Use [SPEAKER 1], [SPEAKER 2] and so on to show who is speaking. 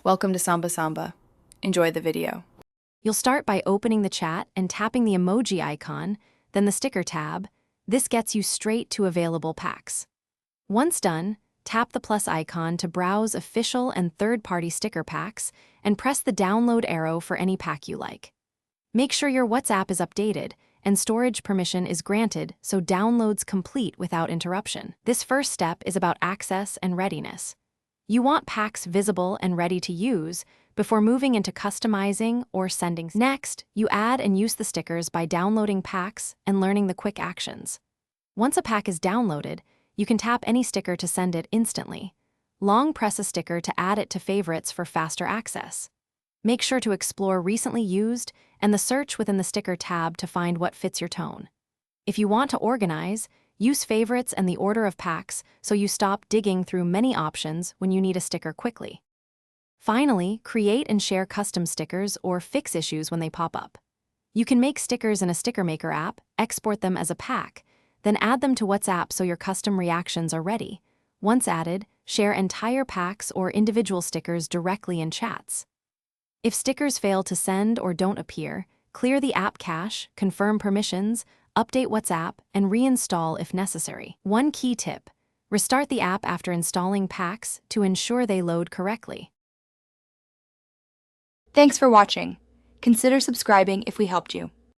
[SPEAKER 1] Welcome to Samba Samba. Enjoy the video.
[SPEAKER 2] You'll start by opening the chat and tapping the emoji icon, then the sticker tab. This gets you straight to available packs. Once done, tap the plus icon to browse official and third-party sticker packs and press the download arrow for any pack you like. Make sure your WhatsApp is updated and storage permission is granted so downloads complete without interruption. This first step is about access and readiness. You want packs visible and ready to use before moving into customizing or sending. Next, you add and use the stickers by downloading packs and learning the quick actions. Once a pack is downloaded, you can tap any sticker to send it instantly. Long press a sticker to add it to favorites for faster access. Make sure to explore recently used and the search within the sticker tab to find what fits your tone. If you want to organize, use favorites and the order of packs so you stop digging through many options when you need a sticker quickly. Finally, create and share custom stickers or fix issues when they pop up. You can make stickers in a Sticker Maker app, export them as a pack, then add them to WhatsApp so your custom reactions are ready. Once added, share entire packs or individual stickers directly in chats. If stickers fail to send or don't appear, clear the app cache, confirm permissions, update WhatsApp, and reinstall if necessary. One key tip: restart the app after installing packs to ensure they load correctly.
[SPEAKER 3] Thanks for watching. Consider subscribing if we helped you.